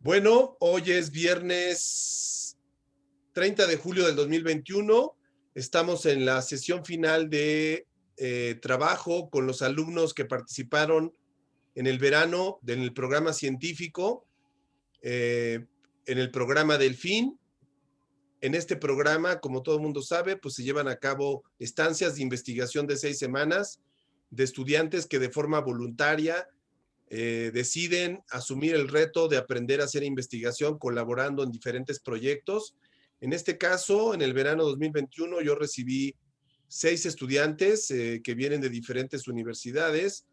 Bueno, hoy es viernes 30 de julio del 2021. Estamos en la sesión final de trabajo con los alumnos que participaron en el verano en el programa científico, en el programa Delfín. En este programa, como todo el mundo sabe, pues se llevan a cabo estancias de investigación de 6 semanas de estudiantes que de forma voluntaria deciden asumir el reto de aprender a hacer investigación colaborando en diferentes proyectos. En este caso, en el verano 2021, yo recibí 6 estudiantes que vienen de diferentes universidades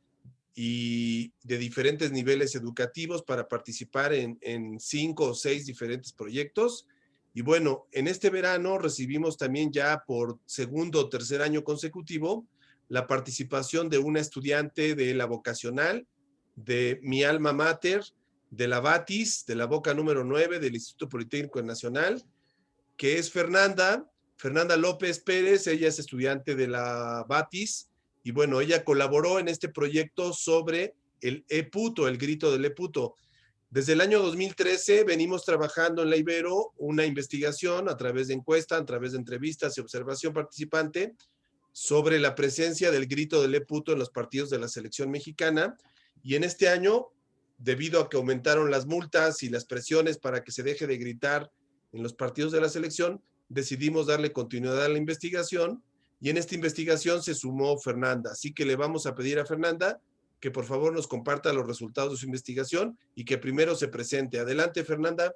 y de diferentes niveles educativos para participar en 5 o 6 diferentes proyectos. Y bueno, en este verano recibimos también ya por segundo o tercer año consecutivo la participación de una estudiante de la vocacional, de mi alma mater, de la Batis, de la Boca número 9 del Instituto Politécnico Nacional, que es Fernanda López Pérez. Ella es estudiante de la Batis y bueno, ella colaboró en este proyecto sobre el E-Puto, el grito del E-Puto. Desde el año 2013 venimos trabajando en la Ibero una investigación a través de encuesta, a través de entrevistas y observación participante sobre la presencia del grito del E-Puto en los partidos de la selección mexicana. Y en este año, debido a que aumentaron las multas y las presiones para que se deje de gritar en los partidos de la selección, decidimos darle continuidad a la investigación y en esta investigación se sumó Fernanda. Así que le vamos a pedir a Fernanda que por favor nos comparta los resultados de su investigación y que primero se presente. Adelante, Fernanda.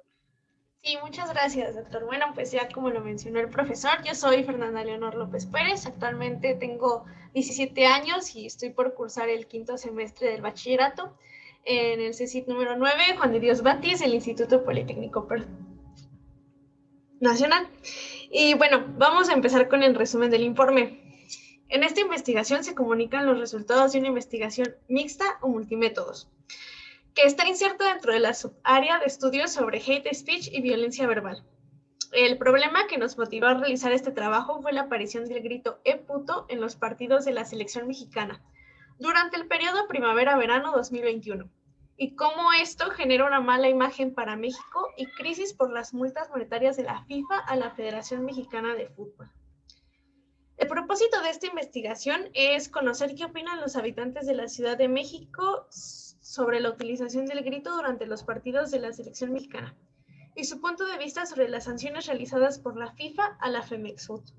Sí, muchas gracias, doctor. Bueno, pues ya como lo mencionó el profesor, yo soy Fernanda Leonor López Pérez. Actualmente tengo 17 años y estoy por cursar el quinto semestre del bachillerato en el CECIT número 9, Juan de Dios Batis, del Instituto Politécnico Nacional. Y bueno, vamos a empezar con el resumen del informe. En esta investigación se comunican los resultados de una investigación mixta o multimétodos, que está inserta dentro de la subárea de estudios sobre hate speech y violencia verbal. El problema que nos motivó a realizar este trabajo fue la aparición del grito "E puto" en los partidos de la selección mexicana durante el periodo primavera-verano 2021 y cómo esto genera una mala imagen para México y crisis por las multas monetarias de la FIFA a la Federación Mexicana de Fútbol. El propósito de esta investigación es conocer qué opinan los habitantes de la Ciudad de México sobre la utilización del grito durante los partidos de la selección mexicana y su punto de vista sobre las sanciones realizadas por la FIFA a la Femex-Foot.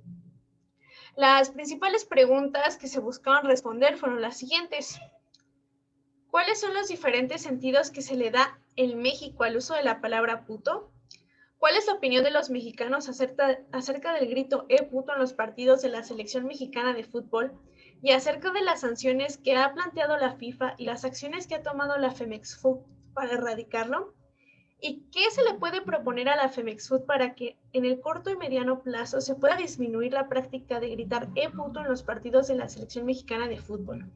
Las principales preguntas que se buscaban responder fueron las siguientes. ¿Cuáles son los diferentes sentidos que se le da en México al uso de la palabra puto? ¿Cuál es la opinión de los mexicanos acerca del grito "E puto" en los partidos de la selección mexicana de fútbol y acerca de las sanciones que ha planteado la FIFA y las acciones que ha tomado la Femex-Foot para erradicarlo? ¿Y qué se le puede proponer a la Femex-Foot para que en el corto y mediano plazo se pueda disminuir la práctica de gritar "E puto" en los partidos de la selección mexicana de fútbol?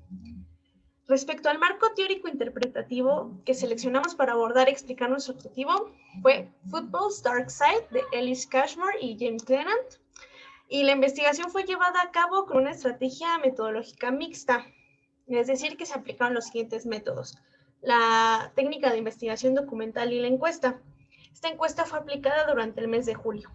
Respecto al marco teórico interpretativo que seleccionamos para abordar y explicar nuestro objetivo, fue Football's Dark Side de Ellis Cashmore y James Clenant, y la investigación fue llevada a cabo con una estrategia metodológica mixta, es decir, que se aplicaron los siguientes métodos: la técnica de investigación documental y la encuesta. Esta encuesta fue aplicada durante el mes de julio.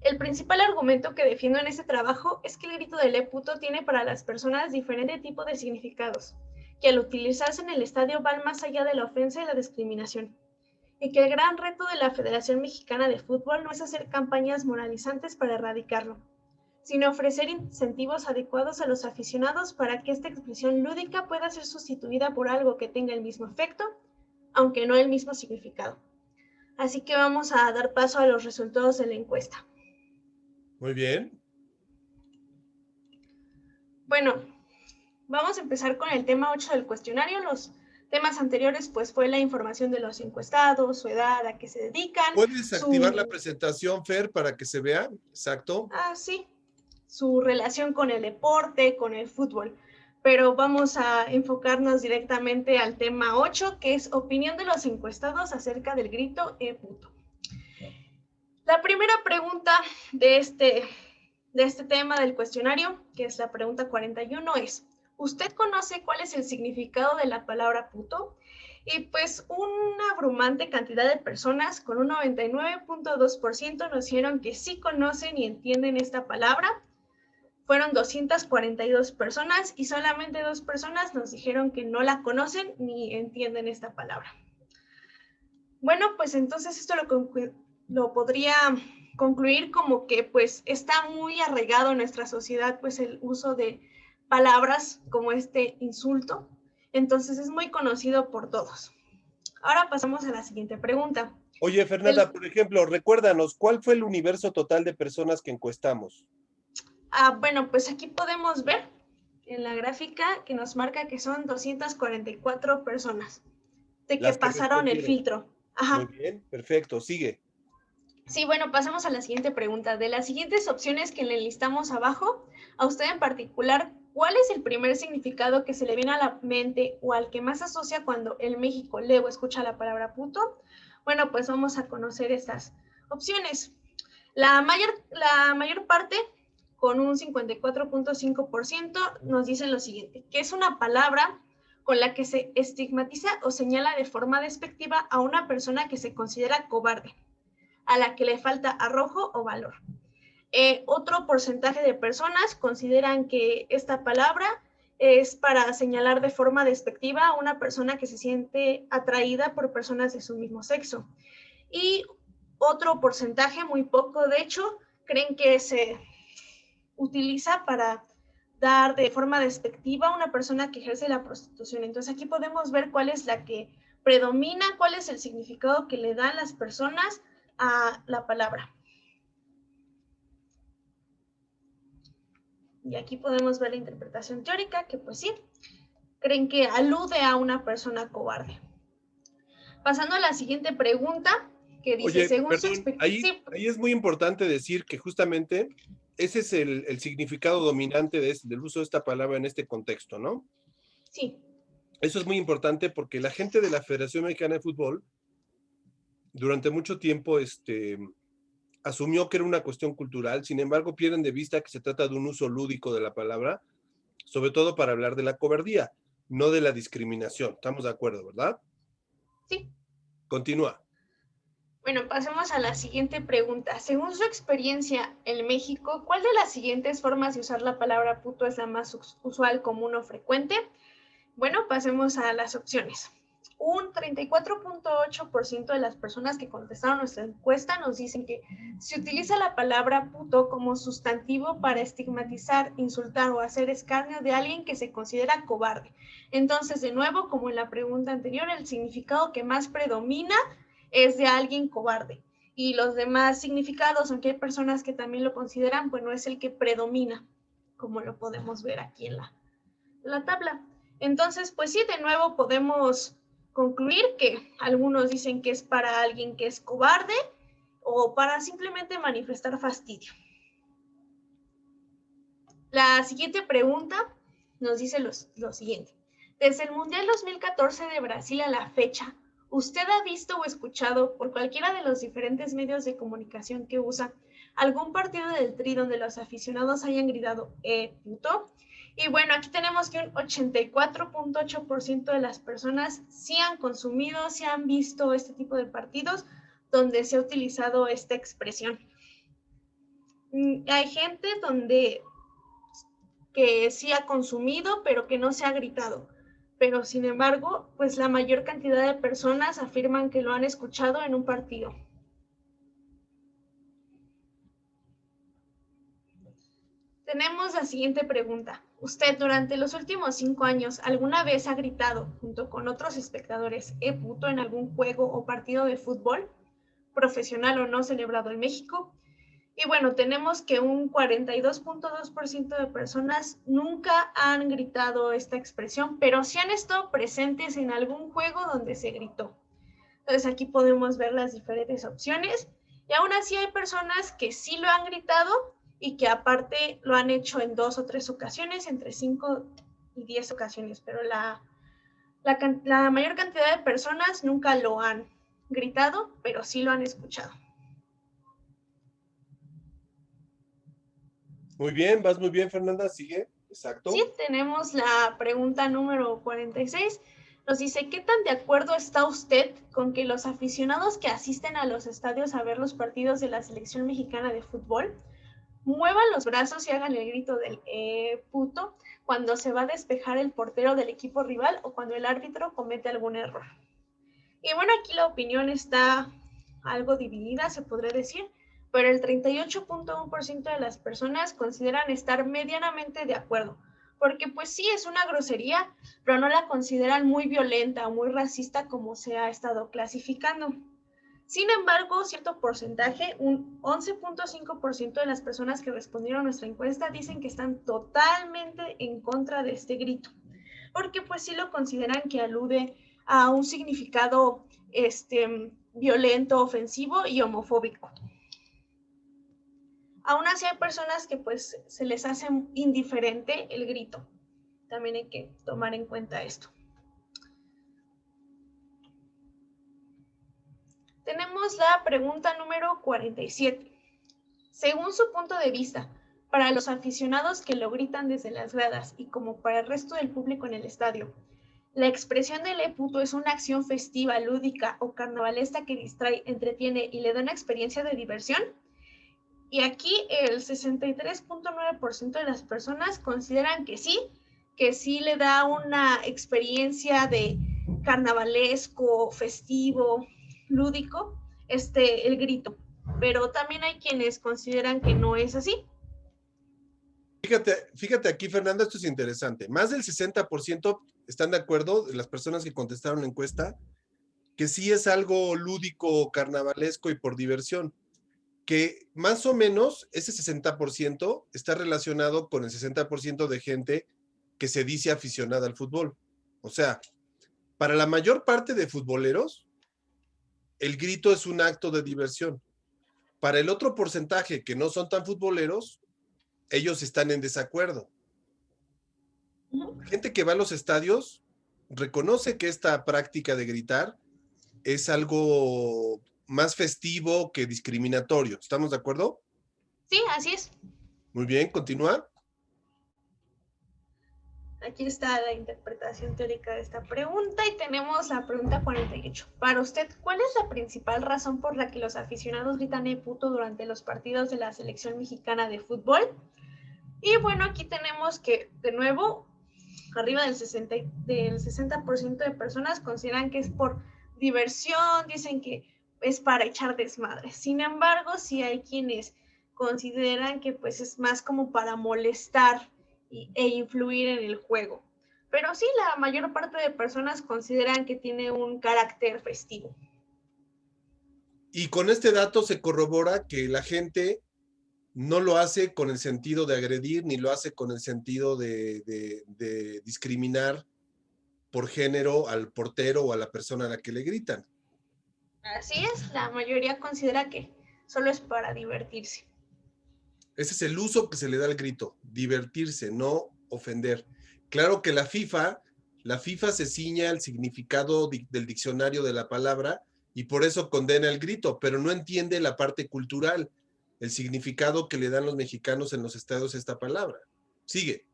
El principal argumento que defiendo en este trabajo es que el grito del "E puto" tiene para las personas diferente tipo de significados, que al utilizarse en el estadio van más allá de la ofensa y la discriminación, y que el gran reto de la Federación Mexicana de Fútbol no es hacer campañas moralizantes para erradicarlo, sino ofrecer incentivos adecuados a los aficionados para que esta expresión lúdica pueda ser sustituida por algo que tenga el mismo efecto, aunque no el mismo significado. Así que vamos a dar paso a los resultados de la encuesta. Muy bien. Bueno, vamos a empezar con el tema 8 del cuestionario. Los temas anteriores pues fue la información de los encuestados, su edad, a qué se dedican, ¿Puedes activar la presentación, Fer, para que se vea? Exacto. sí, su relación con el deporte, con el fútbol. Pero vamos a enfocarnos directamente al tema 8, que es opinión de los encuestados acerca del grito "E puto". La primera pregunta de este tema del cuestionario, que es la pregunta 41, es: ¿usted conoce cuál es el significado de la palabra puto? Y pues una abrumante cantidad de personas, con un 99.2%, nos dijeron que sí conocen y entienden esta palabra. Fueron 242 personas y solamente 2 personas nos dijeron que no la conocen ni entienden esta palabra. Bueno, pues entonces esto lo podría concluir como que pues está muy arraigado en nuestra sociedad pues el uso de palabras como este insulto. Entonces es muy conocido por todos. Ahora pasamos a la siguiente pregunta. Oye, Fernanda, por ejemplo, recuérdanos, ¿cuál fue el universo total de personas que encuestamos? Bueno, pues aquí podemos ver en la gráfica que nos marca que son 244 personas de que Las que pasaron el respondieron. filtro. Muy Ajá. bien, perfecto, sigue. Sí, bueno, pasamos a la siguiente pregunta. De las siguientes opciones que le listamos abajo, a usted en particular, ¿cuál es el primer significado que se le viene a la mente o al que más asocia cuando en México lee o escucha la palabra puto? Bueno, pues vamos a conocer estas opciones. La mayor parte, con un 54.5%, nos dicen lo siguiente, que es una palabra con la que se estigmatiza o señala de forma despectiva a una persona que se considera cobarde, a la que le falta arrojo o valor. Otro porcentaje de personas consideran que esta palabra es para señalar de forma despectiva a una persona que se siente atraída por personas de su mismo sexo. Y otro porcentaje, muy poco de hecho, creen que se utiliza para dar de forma despectiva a una persona que ejerce la prostitución. Entonces aquí podemos ver cuál es la que predomina, cuál es el significado que le dan las personas a la palabra. Y aquí podemos ver la interpretación teórica, que pues sí, creen que alude a una persona cobarde. Pasando a la siguiente pregunta, que dice, Oye, según su perdón, experiencia... Sí, ahí es muy importante decir que justamente ese es el significado dominante del uso de esta palabra en este contexto, ¿no? sí. Eso es muy importante porque la gente de la Federación Mexicana de Fútbol durante mucho tiempo asumió que era una cuestión cultural, sin embargo pierden de vista que se trata de un uso lúdico de la palabra, sobre todo para hablar de la cobardía, no de la discriminación. Estamos de acuerdo, ¿verdad? Sí. Continúa. Bueno, pasemos a la siguiente pregunta. Según su experiencia en México, ¿cuál de las siguientes formas de usar la palabra puto es la más usual, común o frecuente? Bueno, pasemos a las opciones. Un 34.8% de las personas que contestaron nuestra encuesta nos dicen que se utiliza la palabra puto como sustantivo para estigmatizar, insultar o hacer escarnio de alguien que se considera cobarde. Entonces, de nuevo, como en la pregunta anterior, el significado que más predomina es de alguien cobarde. Y los demás significados, aunque hay personas que también lo consideran, pues no es el que predomina, como lo podemos ver aquí en la tabla. Entonces, pues sí, de nuevo podemos concluir que algunos dicen que es para alguien que es cobarde o para simplemente manifestar fastidio. La siguiente pregunta nos dice lo siguiente. Desde el Mundial 2014 de Brasil a la fecha, ¿usted ha visto o escuchado por cualquiera de los diferentes medios de comunicación que usa algún partido del Tri donde los aficionados hayan gritado puto? Y bueno, aquí tenemos que un 84.8% de las personas sí han consumido, sí han visto este tipo de partidos donde se ha utilizado esta expresión. Hay gente que sí ha consumido, pero que no se ha gritado. Pero sin embargo, pues la mayor cantidad de personas afirman que lo han escuchado en un partido. Tenemos la siguiente pregunta. ¿Usted durante los últimos 5 años alguna vez ha gritado junto con otros espectadores puto en algún juego o partido de fútbol, profesional o no celebrado en México? Y bueno, tenemos que un 42.2% de personas nunca han gritado esta expresión, pero sí han estado presentes en algún juego donde se gritó. Entonces aquí podemos ver las diferentes opciones y aún así hay personas que sí lo han gritado y que aparte lo han hecho en 2 o 3 ocasiones, entre 5 y 10 ocasiones, pero la mayor cantidad de personas nunca lo han gritado, pero sí lo han escuchado. Muy bien, vas muy bien, Fernanda, sigue. Sí, Exacto. tenemos la pregunta número 46. Nos dice, ¿qué tan de acuerdo está usted con que los aficionados que asisten a los estadios a ver los partidos de la selección mexicana de fútbol muevan los brazos y hagan el grito del puto cuando se va a despejar el portero del equipo rival o cuando el árbitro comete algún error? Y bueno, aquí la opinión está algo dividida, se podría decir, pero el 38.1% de las personas consideran estar medianamente de acuerdo, porque pues sí es una grosería, pero no la consideran muy violenta o muy racista como se ha estado clasificando. Sin embargo, cierto porcentaje, un 11.5% de las personas que respondieron a nuestra encuesta dicen que están totalmente en contra de este grito, porque pues sí lo consideran que alude a un significado violento, ofensivo y homofóbico. Aún así hay personas que pues se les hace indiferente el grito. También hay que tomar en cuenta esto. Tenemos la pregunta número 47. Según su punto de vista, para los aficionados que lo gritan desde las gradas y como para el resto del público en el estadio, ¿la expresión del puto es una acción festiva, lúdica o carnavalesca que distrae, entretiene y le da una experiencia de diversión? Y aquí el 63.9% de las personas consideran que sí le da una experiencia de carnavalesco, festivo, lúdico, el grito. Pero también hay quienes consideran que no es así. Fíjate aquí, Fernanda, esto es interesante. Más del 60% están de acuerdo, de las personas que contestaron la encuesta, que sí es algo lúdico, carnavalesco y por diversión. Que más o menos ese 60% está relacionado con el 60% de gente que se dice aficionada al fútbol. O sea, para la mayor parte de futboleros, el grito es un acto de diversión. Para el otro porcentaje que no son tan futboleros, ellos están en desacuerdo. Gente que va a los estadios reconoce que esta práctica de gritar es algo más festivo que discriminatorio. ¿Estamos de acuerdo? Sí, así es. Muy bien, continúa. Aquí está la interpretación teórica de esta pregunta y tenemos la pregunta 48. Para usted, ¿cuál es la principal razón por la que los aficionados gritan puto durante los partidos de la selección mexicana de fútbol? Y bueno, aquí tenemos que, de nuevo, arriba del 60% de personas consideran que es por diversión, dicen que es para echar desmadre. Sin embargo, sí hay quienes consideran que pues es más como para molestar e influir en el juego. Pero sí, la mayor parte de personas consideran que tiene un carácter festivo. Y con este dato se corrobora que la gente no lo hace con el sentido de agredir, ni lo hace con el sentido de discriminar por género al portero o a la persona a la que le gritan. Así es, la mayoría considera que solo es para divertirse. Ese es el uso que se le da al grito, divertirse, no ofender. Claro que la FIFA se ciña al significado del diccionario de la palabra y por eso condena el grito, pero no entiende la parte cultural, el significado que le dan los mexicanos en los estadios a esta palabra. Sigue.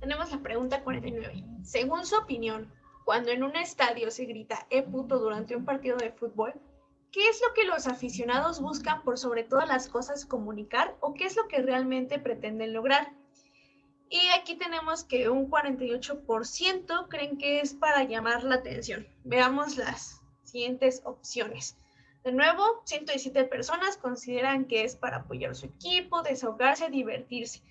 Tenemos la pregunta 49. Según su opinión, cuando en un estadio se grita puto durante un partido de fútbol, ¿qué es lo que los aficionados buscan por sobre todas las cosas comunicar o qué es lo que realmente pretenden lograr? Y aquí tenemos que un 48% creen que es para llamar la atención. Veamos las siguientes opciones. De nuevo, 117 personas consideran que es para apoyar a su equipo, desahogarse, divertirse.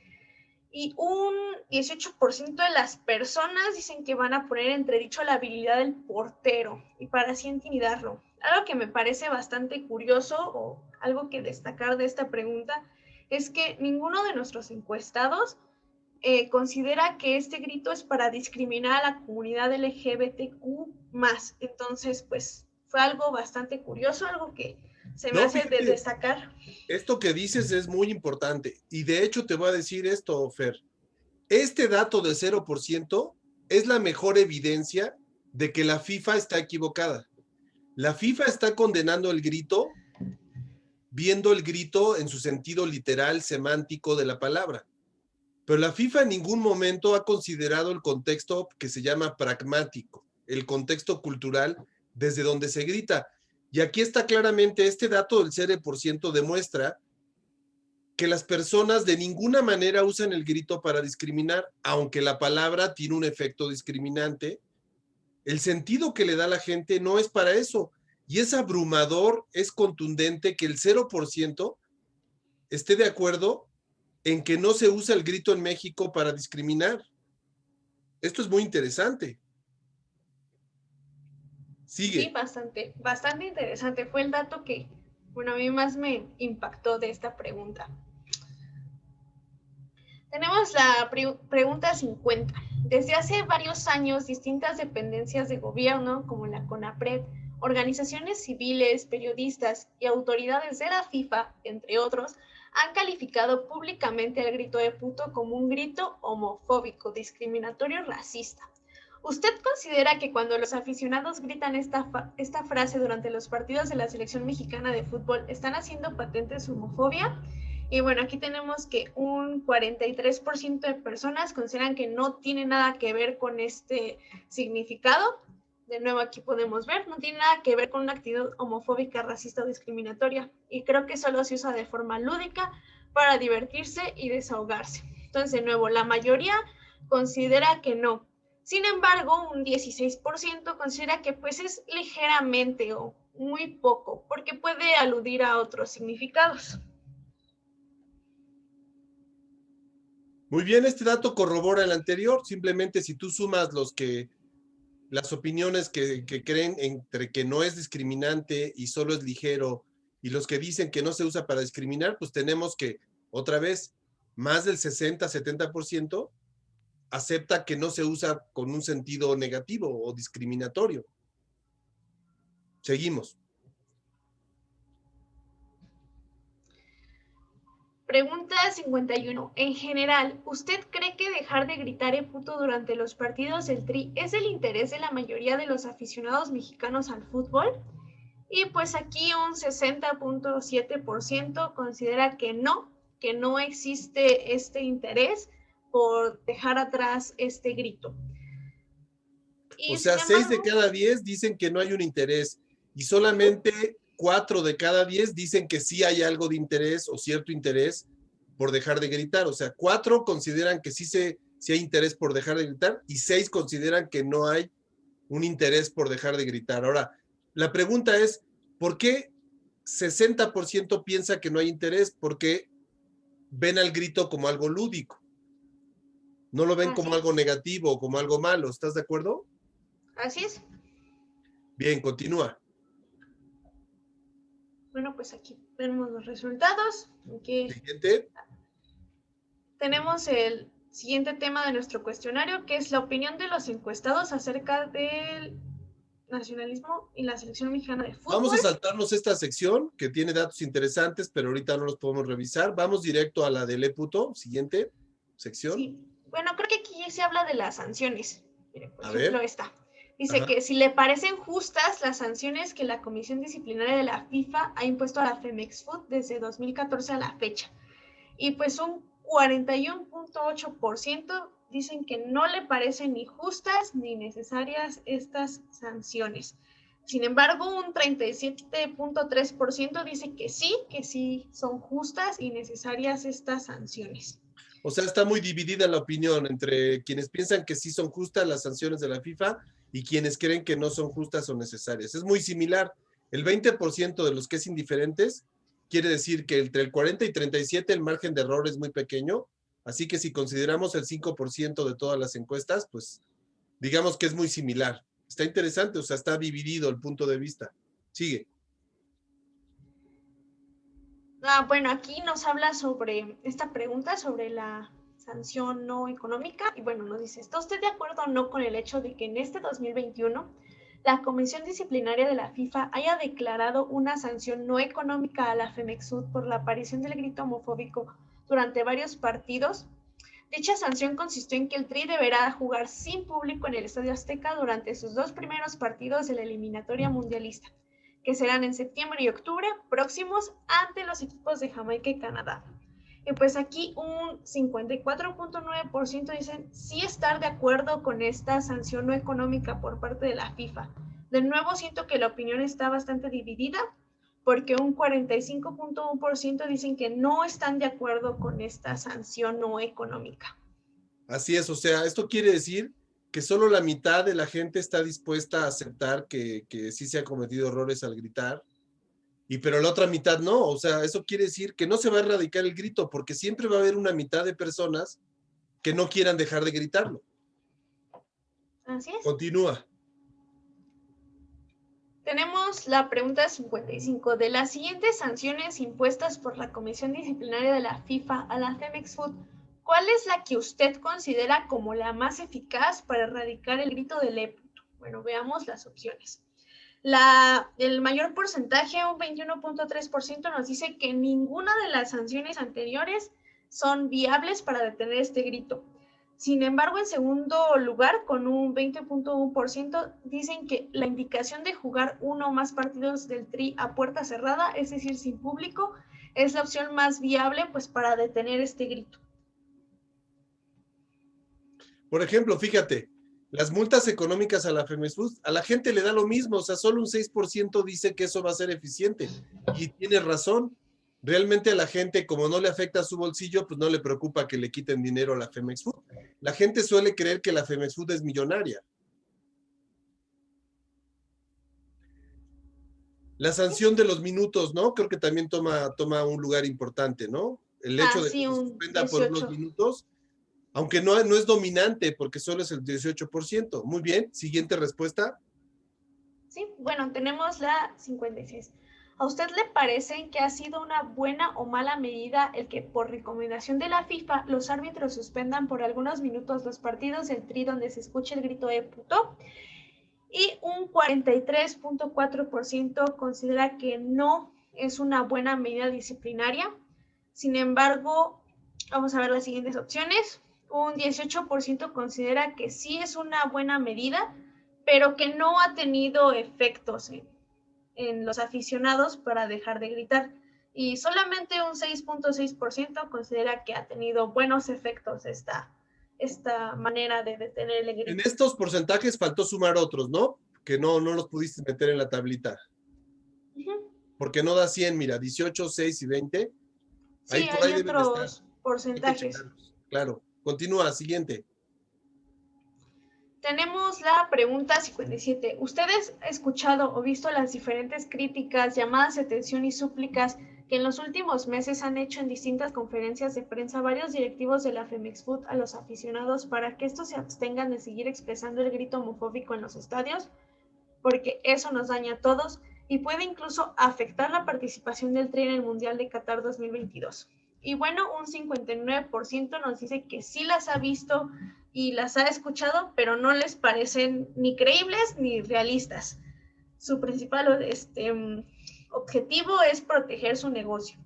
Y un 18% de las personas dicen que van a poner en entredicho la habilidad del portero y para así intimidarlo. Algo que me parece bastante curioso o algo que destacar de esta pregunta es que ninguno de nuestros encuestados considera que este grito es para discriminar a la comunidad LGBTQ+. Entonces, pues fue algo bastante curioso, algo que se me No, hace de fíjate, destacar. esto que dices es muy importante y de hecho te voy a decir esto, Fer. Este dato de 0% es la mejor evidencia de que la FIFA está equivocada. La FIFA está condenando el grito, viendo el grito en su sentido literal, semántico de la palabra. Pero la FIFA en ningún momento ha considerado el contexto que se llama pragmático, el contexto cultural desde donde se grita. Y aquí está claramente este dato del 0% demuestra que las personas de ninguna manera usan el grito para discriminar, aunque la palabra tiene un efecto discriminante. El sentido que le da la gente no es para eso. Y es abrumador, es contundente que el 0% esté de acuerdo en que no se usa el grito en México para discriminar. Esto es muy interesante. Sigue. Sí, bastante interesante. Fue el dato que, bueno, a mí más me impactó de esta pregunta. Tenemos la pregunta 50. Desde hace varios años, distintas dependencias de gobierno, como la CONAPRED, organizaciones civiles, periodistas y autoridades de la FIFA, entre otros, han calificado públicamente el grito de puto como un grito homofóbico, discriminatorio y racista. ¿Usted considera que cuando los aficionados gritan esta frase durante los partidos de la selección mexicana de fútbol están haciendo patente su homofobia? Y bueno, aquí tenemos que un 43% de personas consideran que no tiene nada que ver con este significado. De nuevo aquí podemos ver, no tiene nada que ver con una actitud homofóbica, racista o discriminatoria. Y creo que solo se usa de forma lúdica para divertirse y desahogarse. Entonces, de nuevo, la mayoría considera que no. Sin embargo, un 16% considera que pues es ligeramente o muy poco, porque puede aludir a otros significados. Muy bien, este dato corrobora el anterior. Simplemente si tú sumas las opiniones que creen entre que no es discriminante y solo es ligero y los que dicen que no se usa para discriminar, pues tenemos que, otra vez, más del 60-70% acepta que no se usa con un sentido negativo o discriminatorio. Seguimos. Pregunta 51. En general, ¿usted cree que dejar de gritar puto durante los partidos del Tri es del interés de la mayoría de los aficionados mexicanos al fútbol? Y pues aquí un 60.7% considera que no existe este interés por dejar atrás este grito. O Y sea, sin 6 de embargo, cada 10 dicen que no hay un interés y solamente 4 de cada 10 dicen que sí hay algo de interés o cierto interés por dejar de gritar. O sea, 4 consideran que sí hay interés por dejar de gritar y 6 consideran que no hay un interés por dejar de gritar. Ahora, la pregunta es, ¿por qué 60% piensa que no hay interés? Porque ven al grito como algo lúdico. No lo ven como algo negativo o como algo malo. ¿Estás de acuerdo? Así es. Bien, continúa. Bueno, pues aquí tenemos los resultados. Aquí Siguiente. tenemos el siguiente tema de nuestro cuestionario, que es la opinión de los encuestados acerca del nacionalismo y la selección mexicana de fútbol. Vamos a saltarnos esta sección que tiene datos interesantes, pero ahorita no los podemos revisar. Vamos directo a la de Leputo, siguiente sección. Sí. Bueno, creo que aquí se habla de las sanciones. Mire, por ejemplo, esta. Dice Ajá. que si le parecen justas las sanciones que la Comisión Disciplinaria de la FIFA ha impuesto a la Femex Food desde 2014 a la fecha. Y pues un 41.8% dicen que no le parecen ni justas ni necesarias estas sanciones. Sin embargo, un 37.3% dice que sí son justas y necesarias estas sanciones. O sea, está muy dividida la opinión entre quienes piensan que sí son justas las sanciones de la FIFA y quienes creen que no son justas o necesarias. Es muy similar. El 20% de los que es indiferentes quiere decir que entre el 40 y 37 el margen de error es muy pequeño. Así que si consideramos el 5% de todas las encuestas, pues digamos que es muy similar. Está interesante, o sea, está dividido el punto de vista. Sigue. Bueno, aquí nos habla sobre esta pregunta, sobre la sanción no económica. Y bueno, nos dice, ¿está usted de acuerdo o no con el hecho de que en este 2021 la Comisión Disciplinaria de la FIFA haya declarado una sanción no económica a la Femexud por la aparición del grito homofóbico durante varios partidos? Dicha sanción consistió en que el Tri deberá jugar sin público en el Estadio Azteca durante sus 2 primeros partidos de la eliminatoria mundialista, que serán en septiembre y octubre próximos ante los equipos de Jamaica y Canadá. Y pues aquí un 54.9% dicen sí estar de acuerdo con esta sanción no económica por parte de la FIFA. De nuevo siento que la opinión está bastante dividida, porque un 45.1% dicen que no están de acuerdo con esta sanción no económica. Así es, o sea, esto quiere decir que solo la mitad de la gente está dispuesta a aceptar que sí se han cometido errores al gritar, pero la otra mitad no, o sea, eso quiere decir que no se va a erradicar el grito, porque siempre va a haber una mitad de personas que no quieran dejar de gritarlo. Así es. Continúa. Tenemos la pregunta 55. De las siguientes sanciones impuestas por la Comisión Disciplinaria de la FIFA a la Femex Food, ¿cuál es la que usted considera como la más eficaz para erradicar el grito del éputo? Bueno, veamos las opciones. El mayor porcentaje, un 21.3%, nos dice que ninguna de las sanciones anteriores son viables para detener este grito. Sin embargo, en segundo lugar, con un 20.1%, dicen que la indicación de jugar uno o más partidos del Tri a puerta cerrada, es decir, sin público, es la opción más viable pues, para detener este grito. Por ejemplo, fíjate, las multas económicas a la FEMESFUT, a la gente le da lo mismo, o sea, solo un 6% dice que eso va a ser eficiente. Y tiene razón. Realmente a la gente, como no le afecta a su bolsillo, pues no le preocupa que le quiten dinero a la FEMEXFUT. La gente suele creer que la FEMEXFUT es millonaria. La sanción de los minutos, ¿no? Creo que también toma un lugar importante, ¿no? El hecho de sí, que se un suspenda por 18. unos minutos, aunque no es dominante, porque solo es el 18%. Muy bien, siguiente respuesta. Sí, bueno, tenemos la 56. ¿A usted le parece que ha sido una buena o mala medida el que, por recomendación de la FIFA, los árbitros suspendan por algunos minutos los partidos del Tri donde se escuche el grito de puto? Y un 43.4% considera que no es una buena medida disciplinaria. Sin embargo, vamos a ver las siguientes opciones. Un 18% considera que sí es una buena medida, pero que no ha tenido efectos en los aficionados para dejar de gritar. Y solamente un 6.6% considera que ha tenido buenos efectos esta manera de detener el grito. En estos porcentajes faltó sumar otros, ¿no? Que no los pudiste meter en la tablita. Porque no da 100, mira, 18, 6 y 20. Ahí Sí, por ahí hay deben de estar. otros Hay que porcentajes. checarlos. Claro. Continúa, siguiente. Tenemos la pregunta 57. ¿Ustedes han escuchado o visto las diferentes críticas, llamadas de atención y súplicas que en los últimos meses han hecho en distintas conferencias de prensa varios directivos de la Femex-Food a los aficionados para que estos se abstengan de seguir expresando el grito homofóbico en los estadios? Porque eso nos daña a todos y puede incluso afectar la participación del Tri en el Mundial de Qatar 2022. Y bueno, un 59% nos dice que sí las ha visto y las ha escuchado, pero no les parecen ni creíbles ni realistas. Su principal objetivo es proteger su negocio.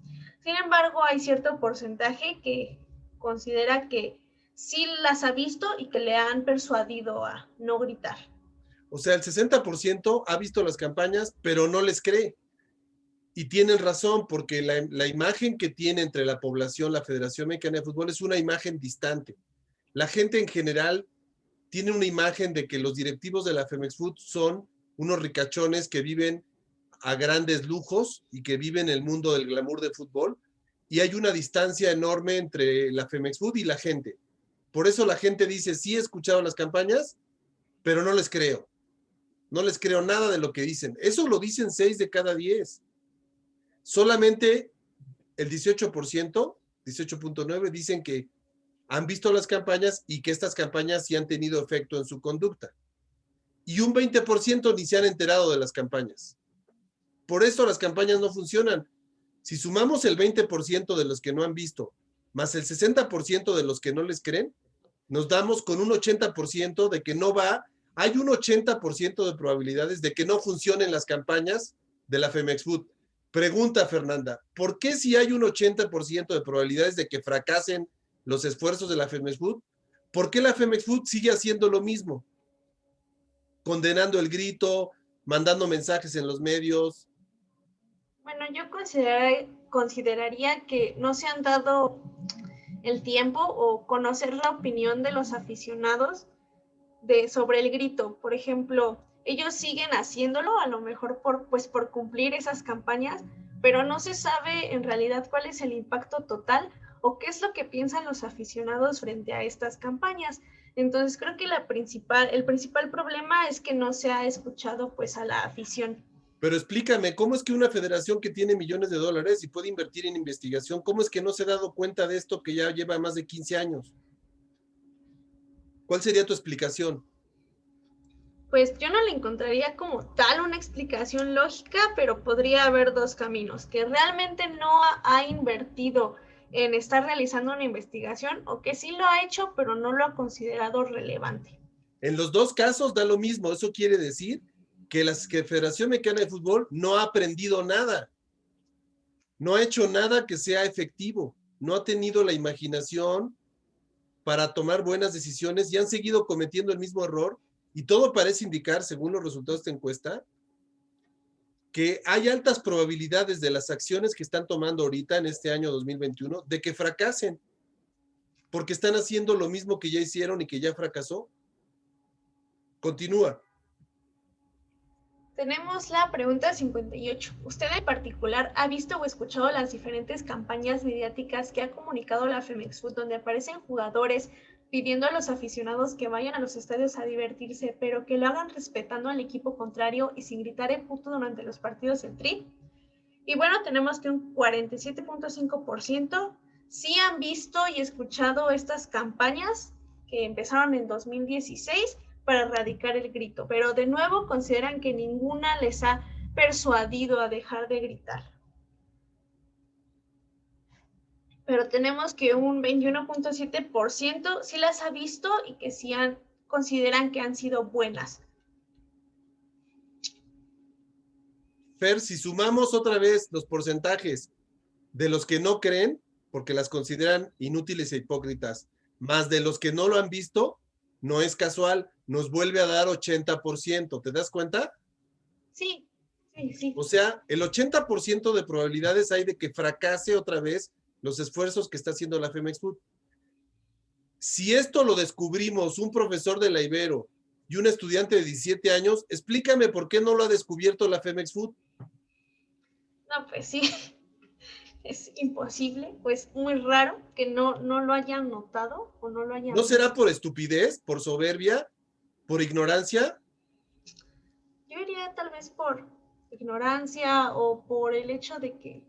Sin embargo, hay cierto porcentaje que considera que sí las ha visto y que le han persuadido a no gritar. O sea, el 60% ha visto las campañas, pero no les cree. Y tienen razón, porque la imagen que tiene entre la población la Federación Mexicana de Fútbol es una imagen distante. La gente en general tiene una imagen de que los directivos de la Femex Food son unos ricachones que viven a grandes lujos y que viven el mundo del glamour del fútbol. Y hay una distancia enorme entre la Femex Food y la gente. Por eso la gente dice, sí he escuchado las campañas, pero no les creo. No les creo nada de lo que dicen. Eso lo dicen 6 de cada 10. Solamente el 18%, 18.9%, dicen que han visto las campañas y que estas campañas sí han tenido efecto en su conducta. Y un 20% ni se han enterado de las campañas. Por eso las campañas no funcionan. Si sumamos el 20% de los que no han visto, más el 60% de los que no les creen, nos damos con un 80% de que no va. Hay un 80% de probabilidades de que no funcionen las campañas de la Femex Food. Pregunta, Fernanda, ¿por qué si hay un 80% de probabilidades de que fracasen los esfuerzos de la Femex Food, por qué la Femex Food sigue haciendo lo mismo? Condenando el grito, mandando mensajes en los medios. Bueno, yo consideraría que no se han dado el tiempo o conocer la opinión de los aficionados sobre el grito. Por ejemplo, ellos siguen haciéndolo, a lo mejor por cumplir esas campañas, pero no se sabe en realidad cuál es el impacto total o qué es lo que piensan los aficionados frente a estas campañas. Entonces creo que el principal problema es que no se ha escuchado pues a la afición. Pero explícame, ¿cómo es que una federación que tiene millones de dólares y puede invertir en investigación, cómo es que no se ha dado cuenta de esto que ya lleva más de 15 años? ¿Cuál sería tu explicación? Pues yo no le encontraría como tal una explicación lógica, pero podría haber dos caminos: que realmente no ha invertido en estar realizando una investigación, o que sí lo ha hecho, pero no lo ha considerado relevante. En los dos casos da lo mismo. Eso quiere decir que la Federación Mexicana de Fútbol no ha aprendido nada, no ha hecho nada que sea efectivo, no ha tenido la imaginación para tomar buenas decisiones y han seguido cometiendo el mismo error, y todo parece indicar, según los resultados de esta encuesta, que hay altas probabilidades de las acciones que están tomando ahorita en este año 2021 de que fracasen, porque están haciendo lo mismo que ya hicieron y que ya fracasó. Continúa. Tenemos la pregunta 58. ¿Usted en particular ha visto o escuchado las diferentes campañas mediáticas que ha comunicado la Femex Food, donde aparecen jugadores pidiendo a los aficionados que vayan a los estadios a divertirse, pero que lo hagan respetando al equipo contrario y sin gritar en puto durante los partidos del Tri? Y bueno, tenemos que un 47.5% sí han visto y escuchado estas campañas que empezaron en 2016 para erradicar el grito, pero de nuevo consideran que ninguna les ha persuadido a dejar de gritar. Pero tenemos que un 21.7% sí las ha visto y que sí consideran que han sido buenas. Fer, si sumamos otra vez los porcentajes de los que no creen, porque las consideran inútiles e hipócritas, más de los que no lo han visto, no es casual, nos vuelve a dar 80%. ¿Te das cuenta? Sí, sí, sí. O sea, el 80% de probabilidades hay de que fracase otra vez los esfuerzos que está haciendo la Femex Food. Si esto lo descubrimos un profesor de la Ibero y un estudiante de 17 años, explícame por qué no lo ha descubierto la Femex Food. No, pues sí, es imposible, pues muy raro que no lo hayan notado o no lo hayan ¿No será visto. por estupidez, por soberbia, por ignorancia? Yo diría tal vez por ignorancia o por el hecho de que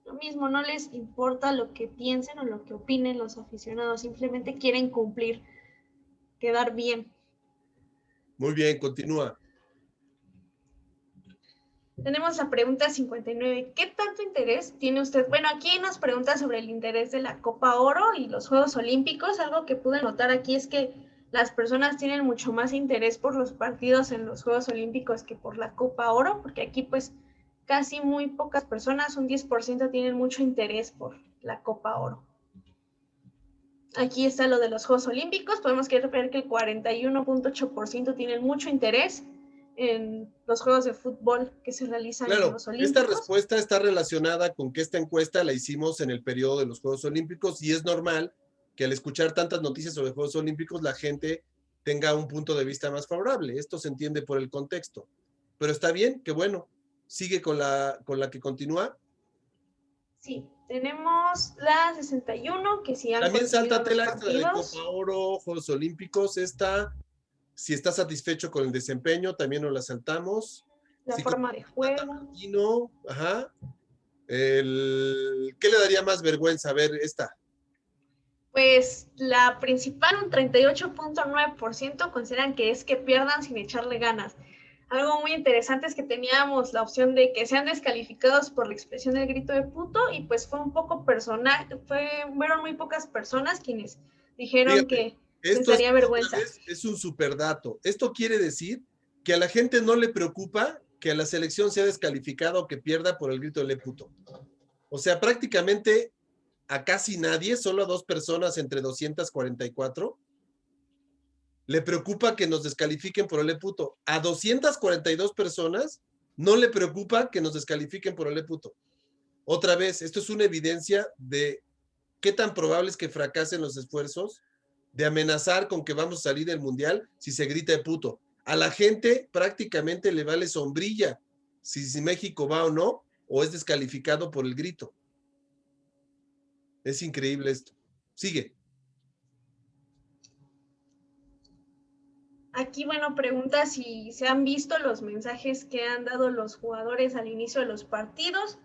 lo mismo no les importa lo que piensen o lo que opinen los aficionados, simplemente quieren cumplir, quedar bien. Muy bien, continúa. Tenemos la pregunta 59. ¿Qué tanto interés tiene usted? Bueno, aquí nos pregunta sobre el interés de la Copa Oro y los Juegos Olímpicos. Algo que pude notar aquí es que las personas tienen mucho más interés por los partidos en los Juegos Olímpicos que por la Copa Oro, porque aquí pues casi muy pocas personas, un 10%, tienen mucho interés por la Copa Oro. Aquí está lo de los Juegos Olímpicos. Podemos ver que el 41.8% tienen mucho interés en los juegos de fútbol que se realizan en Claro, los esta Olímpicos. respuesta está relacionada con que esta encuesta la hicimos en el periodo de los Juegos Olímpicos y es normal que al escuchar tantas noticias sobre Juegos Olímpicos la gente tenga un punto de vista más favorable. Esto se entiende por el contexto. Pero está bien, que bueno. Sigue con la que continúa. Sí, tenemos la 61, que sí han También conseguido sáltate los la extra de Copa partidos. Oro, Juegos Olímpicos. Esta, si está satisfecho con el desempeño, también nos la saltamos. La Si forma de juego. Martino, ajá. ¿Qué le daría más vergüenza? A ver, esta. Pues la principal, un 38.9%, consideran que es que pierdan sin echarle ganas. Algo muy interesante es que teníamos la opción de que sean descalificados por la expresión del grito de puto, y pues fue un poco personal, fueron muy pocas personas quienes dijeron Fíjate, que les esto es daría otra vergüenza. vez, es un superdato. Esto quiere decir que a la gente no le preocupa que a la selección sea descalificada o que pierda por el grito de puto. O sea, prácticamente a casi nadie, solo a 2 personas entre 244, le preocupa que nos descalifiquen por el puto. A 242 personas No le preocupa que nos descalifiquen por el puto. Otra vez, esto es una evidencia de qué tan probable es que fracasen los esfuerzos de amenazar con que vamos a salir del mundial si se grita de puto. A la gente prácticamente le vale sombrilla si México va o no, o es descalificado por el grito. Es increíble esto. Sigue. Aquí, bueno, pregunta si se han visto los mensajes que han dado los jugadores al inicio de los partidos,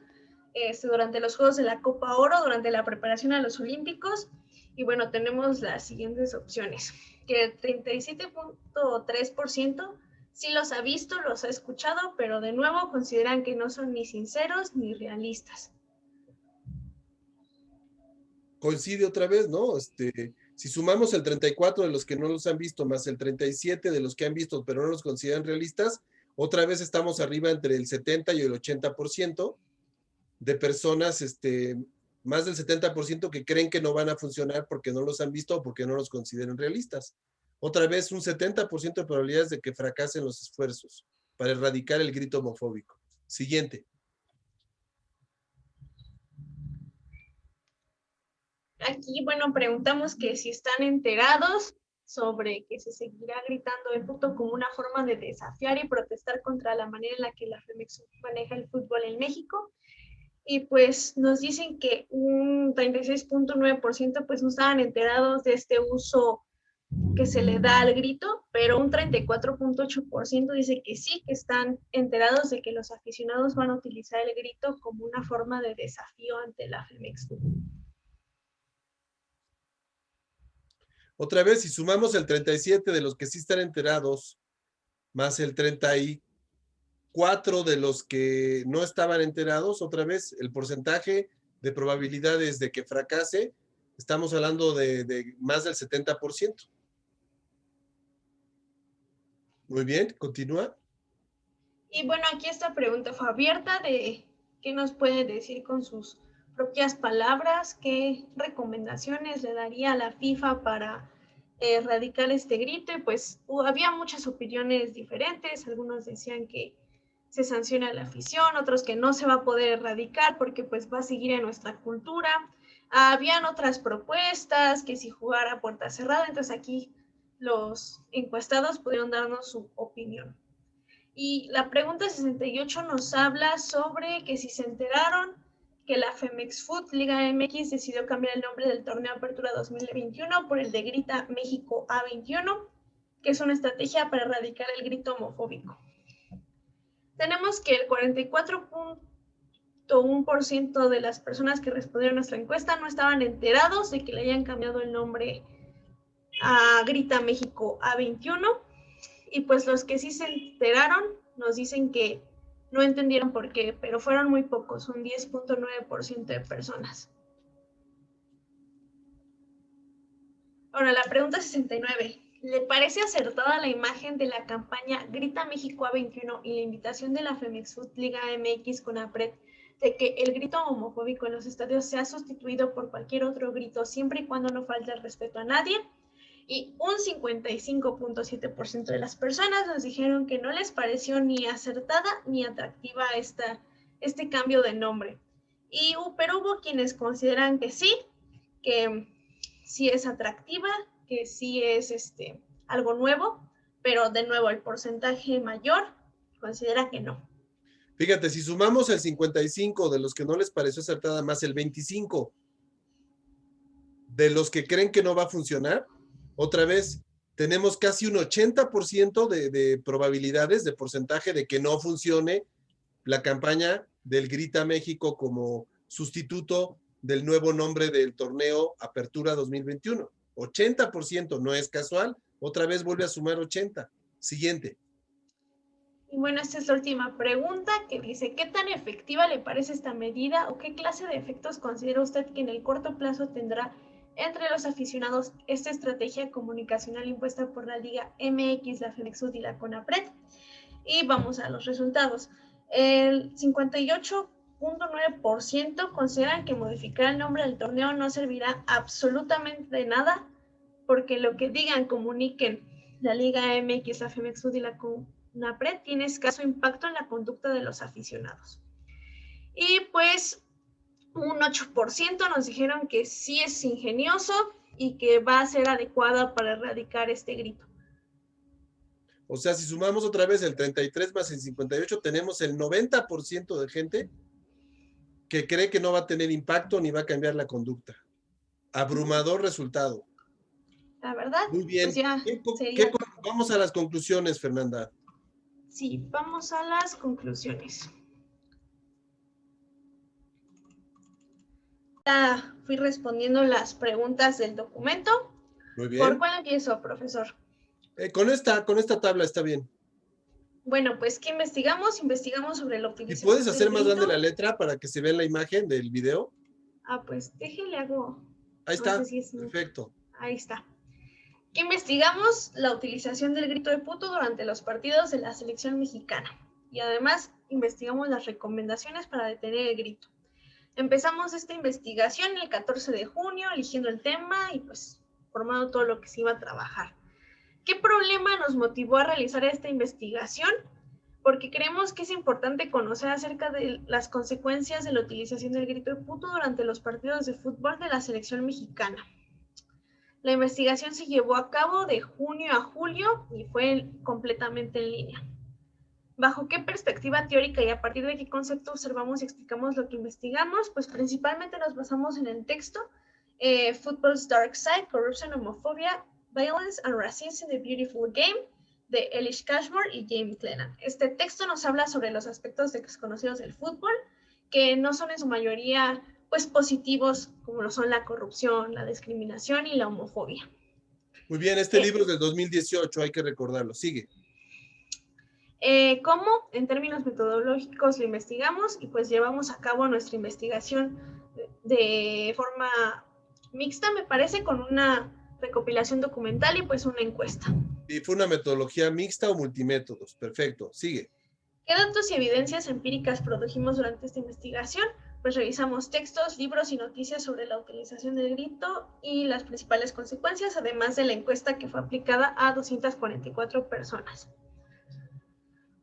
durante los Juegos de la Copa Oro, durante la preparación a los Olímpicos. Y bueno, tenemos las siguientes opciones, que el 37.3% sí los ha visto, los ha escuchado, pero de nuevo consideran que no son ni sinceros ni realistas. Coincide otra vez, ¿no? Si sumamos el 34 de los que no los han visto, más el 37 de los que han visto, pero no los consideran realistas, otra vez estamos arriba entre el 70 y el 80% de personas, más del 70% que creen que no van a funcionar porque no los han visto o porque no los consideran realistas. Otra vez un 70% de probabilidades de que fracasen los esfuerzos para erradicar el grito homofóbico. Siguiente. Aquí, bueno, preguntamos que si están enterados sobre que se seguirá gritando el puto como una forma de desafiar y protestar contra la manera en la que la Femex maneja el fútbol en México. Y pues nos dicen que un 36.9% pues no estaban enterados de este uso que se le da al grito, pero un 34.8% dice que sí, que están enterados de que los aficionados van a utilizar el grito como una forma de desafío ante la Femex. Otra vez, si sumamos el 37 de los que sí están enterados, más el 34 de los que no estaban enterados, otra vez, el porcentaje de probabilidades de que fracase, estamos hablando de más del 70%. Muy bien, continúa. Y bueno, aquí esta pregunta fue abierta de qué nos puede decir con sus propias palabras, qué recomendaciones le daría a la FIFA para erradicar este grito. Y pues había muchas opiniones diferentes. Algunos decían que se sanciona a la afición, otros que no se va a poder erradicar porque pues va a seguir en nuestra cultura. Habían otras propuestas, que si jugar a puerta cerrada. Entonces aquí los encuestados pudieron darnos su opinión. Y la pregunta 68 nos habla sobre que si se enteraron que la Femex Food Liga MX decidió cambiar el nombre del torneo Apertura 2021 por el de Grita México A21, que es una estrategia para erradicar el grito homofóbico. Tenemos que el 44.1% de las personas que respondieron a nuestra encuesta no estaban enterados de que le hayan cambiado el nombre a Grita México A21. Y pues los que sí se enteraron nos dicen que no entendieron por qué, pero fueron muy pocos, un 10.9% de personas. Ahora, la pregunta 69. ¿Le parece acertada la imagen de la campaña Grita México A21 y la invitación de la Femex Food Liga MX con APRED de que el grito homofóbico en los estadios sea sustituido por cualquier otro grito siempre y cuando no falte el respeto a nadie? Y un 55.7% de las personas nos dijeron que no les pareció ni acertada ni atractiva este cambio de nombre. Pero hubo quienes consideran que sí es atractiva, que sí es algo nuevo, pero de nuevo el porcentaje mayor considera que no. Fíjate, si sumamos el 55 de los que no les pareció acertada más el 25 de los que creen que no va a funcionar, otra vez, tenemos casi un 80% de probabilidades, de porcentaje de que no funcione la campaña del Grita México como sustituto del nuevo nombre del torneo Apertura 2021. 80%, no es casual, otra vez vuelve a sumar 80. Siguiente. Y bueno, esta es la última pregunta que dice, ¿qué tan efectiva le parece esta medida o qué clase de efectos considera usted que en el corto plazo tendrá entre los aficionados esta estrategia comunicacional impuesta por la Liga MX, la Femex y la CONAPRED? Y vamos a los resultados. El 58.9% consideran que modificar el nombre del torneo no servirá absolutamente de nada porque lo que digan, comuniquen la Liga MX, la Femex y la CONAPRED tiene escaso impacto en la conducta de los aficionados. Y pues un 8% nos dijeron que sí es ingenioso y que va a ser adecuada para erradicar este grito. O sea, si sumamos otra vez el 33 más el 58, tenemos el 90% de gente que cree que no va a tener impacto ni va a cambiar la conducta. Abrumador resultado. La verdad, Muy pues bien. ya sería... Vamos a las conclusiones, Fernanda. Sí, vamos a las conclusiones. Ya fui respondiendo las preguntas del documento. Muy bien. ¿Por cuál empiezo, profesor? Con esta tabla está bien. Bueno, pues, ¿qué investigamos? Investigamos sobre la ¿Y utilización puedes hacer del más grande grito. la letra para que se vea la imagen del video? Pues déjenle hago. Ahí No sé está. si es mucho. Perfecto. Ahí está. ¿Qué investigamos? La utilización del grito de puto durante los partidos de la selección mexicana. Y además investigamos las recomendaciones para detener el grito. Empezamos esta investigación el 14 de junio, eligiendo el tema y pues formando todo lo que se iba a trabajar. ¿Qué problema nos motivó a realizar esta investigación? Porque creemos que es importante conocer acerca de las consecuencias de la utilización del grito de puto durante los partidos de fútbol de la selección mexicana. La investigación se llevó a cabo de junio a julio y fue completamente en línea. ¿Bajo qué perspectiva teórica y a partir de qué concepto observamos y explicamos lo que investigamos? Pues principalmente nos basamos en el texto Football's Dark Side, Corruption, Homophobia, Violence and Racism in the Beautiful Game, de Elish Cashmore y Jamie Clennan. Este texto nos habla sobre los aspectos desconocidos del fútbol, que no son en su mayoría pues positivos, como lo son la corrupción, la discriminación y la homofobia. Muy bien, este libro es del 2018, hay que recordarlo. Sigue. ¿Cómo? En términos metodológicos lo investigamos y pues llevamos a cabo nuestra investigación de forma mixta, me parece, con una recopilación documental y pues una encuesta. Y fue una metodología mixta o multimétodos. Perfecto, sigue. ¿Qué datos y evidencias empíricas produjimos durante esta investigación? Pues revisamos textos, libros y noticias sobre la utilización del grito y las principales consecuencias, además de la encuesta que fue aplicada a 244 personas.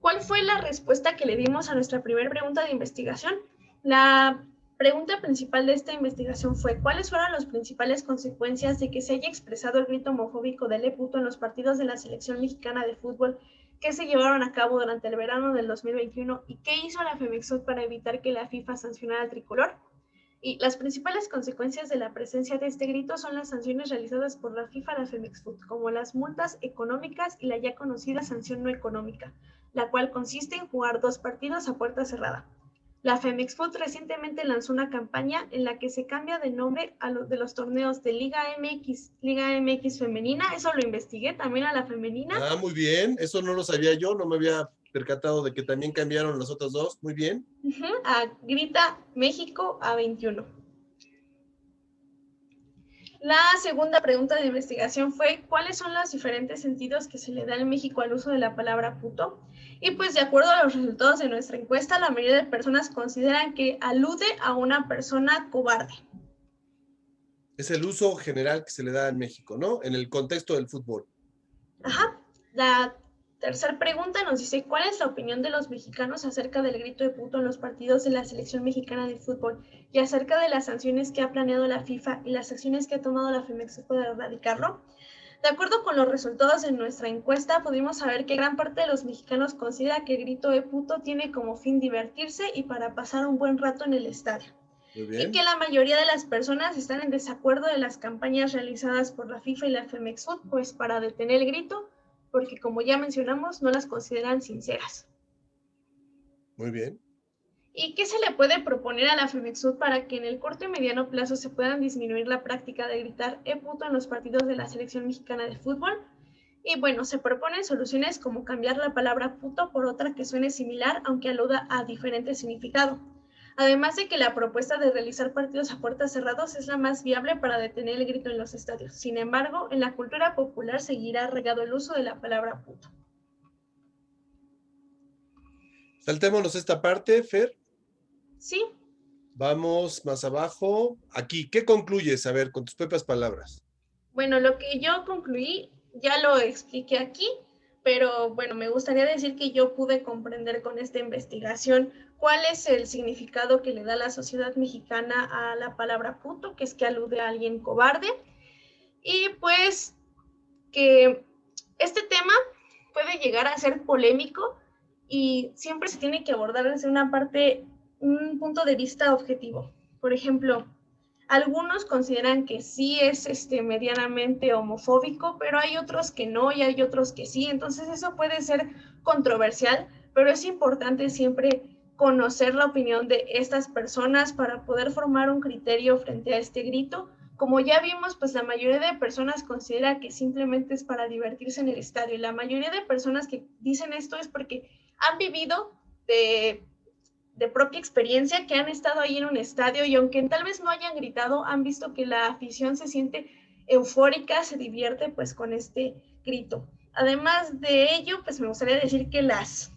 ¿Cuál fue la respuesta que le dimos a nuestra primera pregunta de investigación? La pregunta principal de esta investigación fue: ¿cuáles fueron las principales consecuencias de que se haya expresado el grito homofóbico de Le Puto en los partidos de la selección mexicana de fútbol que se llevaron a cabo durante el verano del 2021 y qué hizo la Femexut para evitar que la FIFA sancionara al tricolor? Y las principales consecuencias de la presencia de este grito son las sanciones realizadas por la FIFA a la Femexut, como las multas económicas y la ya conocida sanción no económica, la cual consiste en jugar 2 partidos a puerta cerrada. La Femexfoot recientemente lanzó una campaña en la que se cambia de nombre a los de los torneos de Liga MX femenina, eso lo investigué, también a la femenina. Muy bien, eso no lo sabía yo, no me había percatado de que también cambiaron las otras dos, muy bien. A Grita México A21. La segunda pregunta de investigación fue: ¿cuáles son los diferentes sentidos que se le da en México al uso de la palabra puto? Y pues de acuerdo a los resultados de nuestra encuesta, la mayoría de personas consideran que alude a una persona cobarde. Es el uso general que se le da en México, ¿no? En el contexto del fútbol. Ajá. La tercera pregunta nos dice: ¿cuál es la opinión de los mexicanos acerca del grito de puto en los partidos de la selección mexicana de fútbol y acerca de las sanciones que ha planeado la FIFA y las acciones que ha tomado la Femex para erradicarlo? De acuerdo con los resultados de nuestra encuesta, pudimos saber que gran parte de los mexicanos considera que el grito de puto tiene como fin divertirse y para pasar un buen rato en el estadio. Muy bien. Y que la mayoría de las personas están en desacuerdo de las campañas realizadas por la FIFA y la Femexut, pues para detener el grito, porque como ya mencionamos, no las consideran sinceras. Muy bien. ¿Y qué se le puede proponer a la Femexut para que en el corto y mediano plazo se puedan disminuir la práctica de gritar puto en los partidos de la selección mexicana de fútbol? Y bueno, se proponen soluciones como cambiar la palabra puto por otra que suene similar, aunque aluda a diferente significado. Además de que la propuesta de realizar partidos a puertas cerradas es la más viable para detener el grito en los estadios. Sin embargo, en la cultura popular seguirá arraigado el uso de la palabra puto. Saltémonos esta parte, Fer. Sí. Vamos más abajo. Aquí, ¿qué concluyes? A ver, con tus propias palabras. Bueno, lo que yo concluí, ya lo expliqué aquí, pero bueno, me gustaría decir que yo pude comprender con esta investigación cuál es el significado que le da la sociedad mexicana a la palabra puto, que es que alude a alguien cobarde, y pues que este tema puede llegar a ser polémico y siempre se tiene que abordar desde un punto de vista objetivo. Por ejemplo, algunos consideran que sí es medianamente homofóbico, pero hay otros que no y hay otros que sí. Entonces eso puede ser controversial, pero es importante siempre conocer la opinión de estas personas para poder formar un criterio frente a este grito. Como ya vimos, pues la mayoría de personas considera que simplemente es para divertirse en el estadio. Y la mayoría de personas que dicen esto es porque han vivido de propia experiencia, que han estado ahí en un estadio y aunque tal vez no hayan gritado, han visto que la afición se siente eufórica, se divierte pues con este grito. Además de ello, pues me gustaría decir que las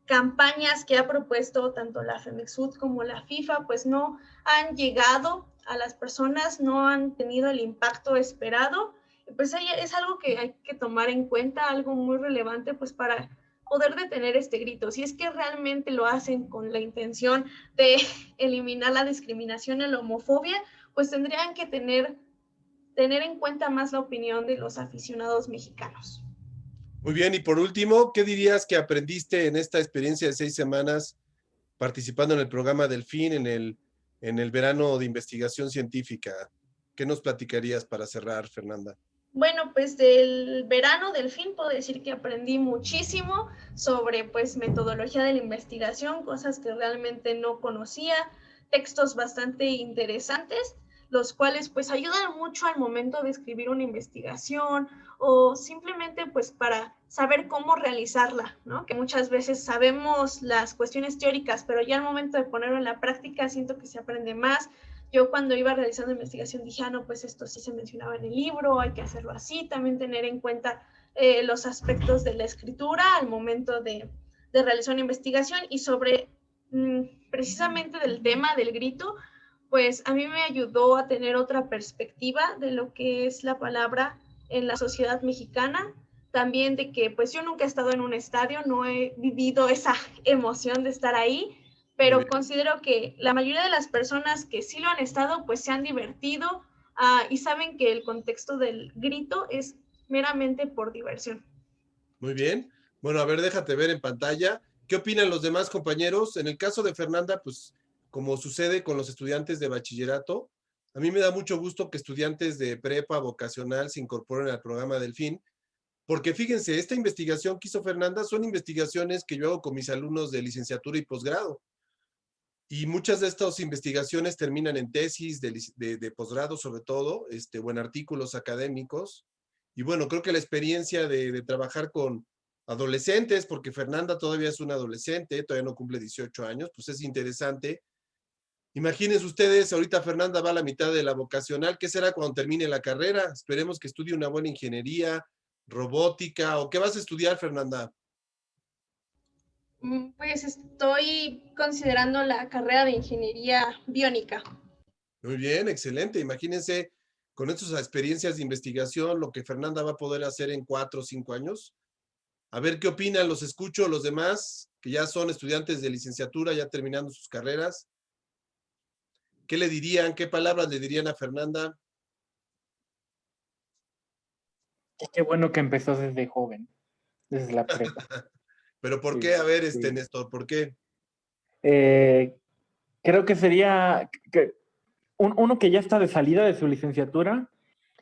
campañas que ha propuesto tanto la FEMEXUT como la FIFA pues no han llegado a las personas, no han tenido el impacto esperado. Pues es algo que hay que tomar en cuenta, algo muy relevante pues para poder detener este grito. Si es que realmente lo hacen con la intención de eliminar la discriminación y la homofobia, pues tendrían que tener en cuenta más la opinión de los aficionados mexicanos. Muy bien, y por último, ¿qué dirías que aprendiste en esta experiencia de 6 semanas participando en el programa Delfín en el verano de investigación científica? ¿Qué nos platicarías para cerrar, Fernanda? Bueno, pues del verano del fin puedo decir que aprendí muchísimo sobre pues metodología de la investigación, cosas que realmente no conocía, textos bastante interesantes, los cuales pues ayudan mucho al momento de escribir una investigación o simplemente pues para saber cómo realizarla, ¿no? Que muchas veces sabemos las cuestiones teóricas, pero ya al momento de ponerlo en la práctica siento que se aprende más. Yo cuando iba realizando investigación dije, no, pues esto sí se mencionaba en el libro, hay que hacerlo así, también tener en cuenta los aspectos de la escritura al momento de realizar una investigación y sobre precisamente del tema del grito, pues a mí me ayudó a tener otra perspectiva de lo que es la palabra en la sociedad mexicana, también de que pues yo nunca he estado en un estadio, no he vivido esa emoción de estar ahí, Muy pero bien. considero que la mayoría de las personas que sí lo han estado, pues se han divertido y saben que el contexto del grito es meramente por diversión. Muy bien. Bueno, a ver, déjate ver en pantalla. ¿Qué opinan los demás compañeros? En el caso de Fernanda, pues como sucede con los estudiantes de bachillerato, a mí me da mucho gusto que estudiantes de prepa vocacional se incorporen al programa Delfín, porque fíjense, esta investigación que hizo Fernanda son investigaciones que yo hago con mis alumnos de licenciatura y posgrado. Y muchas de estas investigaciones terminan en tesis de posgrado, sobre todo, o en artículos académicos. Y bueno, creo que la experiencia de trabajar con adolescentes, porque Fernanda todavía es una adolescente, todavía no cumple 18 años, pues es interesante. Imagínense ustedes, ahorita Fernanda va a la mitad de la vocacional, ¿qué será cuando termine la carrera? Esperemos que estudie una buena ingeniería, robótica, ¿o qué vas a estudiar, Fernanda? Pues estoy considerando la carrera de ingeniería biónica. Muy bien, excelente. Imagínense con estas experiencias de investigación lo que Fernanda va a poder hacer en 4 o 5 años. A ver qué opinan, los escucho, los demás que ya son estudiantes de licenciatura, ya terminando sus carreras. ¿Qué le dirían? ¿Qué palabras le dirían a Fernanda? Qué bueno que empezó desde joven, desde la prepa. Pero ¿por Sí, qué? A ver, sí. Néstor, ¿por qué? Eh, Creo que sería uno que ya está de salida de su licenciatura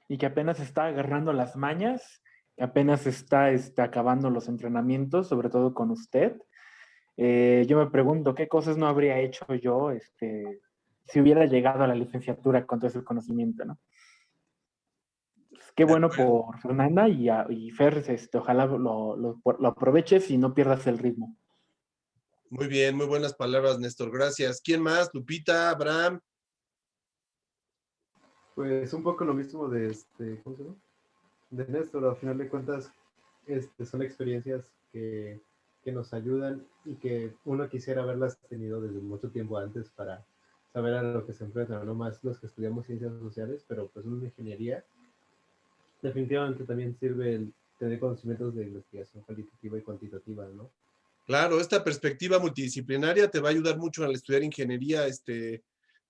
y que apenas está agarrando las mañas, que apenas está acabando los entrenamientos, sobre todo con usted. Yo me pregunto qué cosas no habría hecho yo si hubiera llegado a la licenciatura con todo ese conocimiento, ¿no? Qué De bueno acuerdo. por Fernanda y Fer, ojalá lo aproveches y no pierdas el ritmo. Muy bien, muy buenas palabras, Néstor. Gracias. ¿Quién más? Lupita, Abraham. Pues un poco lo mismo de ¿cómo se llama? De Néstor, al final de cuentas, son experiencias que nos ayudan y que uno quisiera haberlas tenido desde mucho tiempo antes para saber a lo que se enfrentan, no más los que estudiamos ciencias sociales, pero pues una ingeniería definitivamente también sirve tener conocimientos de investigación cualitativa y cuantitativa, ¿no? Claro, esta perspectiva multidisciplinaria te va a ayudar mucho al estudiar ingeniería. De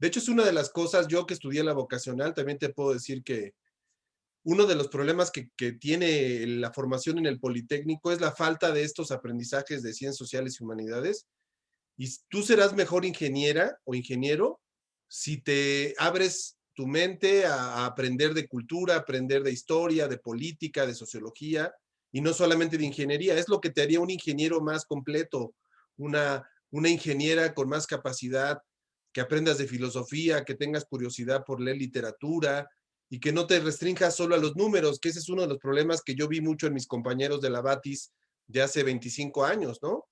hecho, es una de las cosas, yo que estudié la vocacional, también te puedo decir que uno de los problemas que tiene la formación en el Politécnico es la falta de estos aprendizajes de ciencias sociales y humanidades. Y tú serás mejor ingeniera o ingeniero si te abres tu mente a aprender de cultura, aprender de historia, de política, de sociología, y no solamente de ingeniería. Es lo que te haría un ingeniero más completo, una ingeniera con más capacidad, que aprendas de filosofía, que tengas curiosidad por leer literatura y que no te restrinjas solo a los números, que ese es uno de los problemas que yo vi mucho en mis compañeros de la Batis de hace 25 años, ¿no?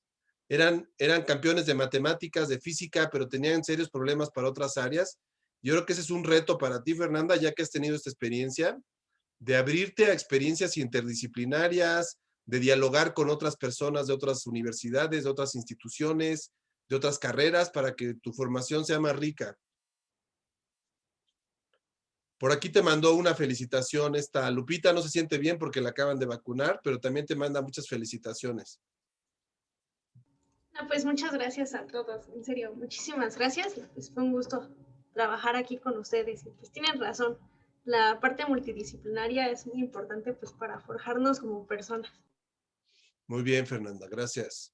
Eran campeones de matemáticas, de física, pero tenían serios problemas para otras áreas. Yo creo que ese es un reto para ti, Fernanda, ya que has tenido esta experiencia, de abrirte a experiencias interdisciplinarias, de dialogar con otras personas de otras universidades, de otras instituciones, de otras carreras, para que tu formación sea más rica. Por aquí te mandó una felicitación esta Lupita, no se siente bien porque la acaban de vacunar, pero también te manda muchas felicitaciones. No, pues muchas gracias a todos, en serio, muchísimas gracias. Pues fue un gusto trabajar aquí con ustedes. Y pues tienen razón, la parte multidisciplinaria es muy importante pues para forjarnos como personas. Muy bien, Fernanda, gracias.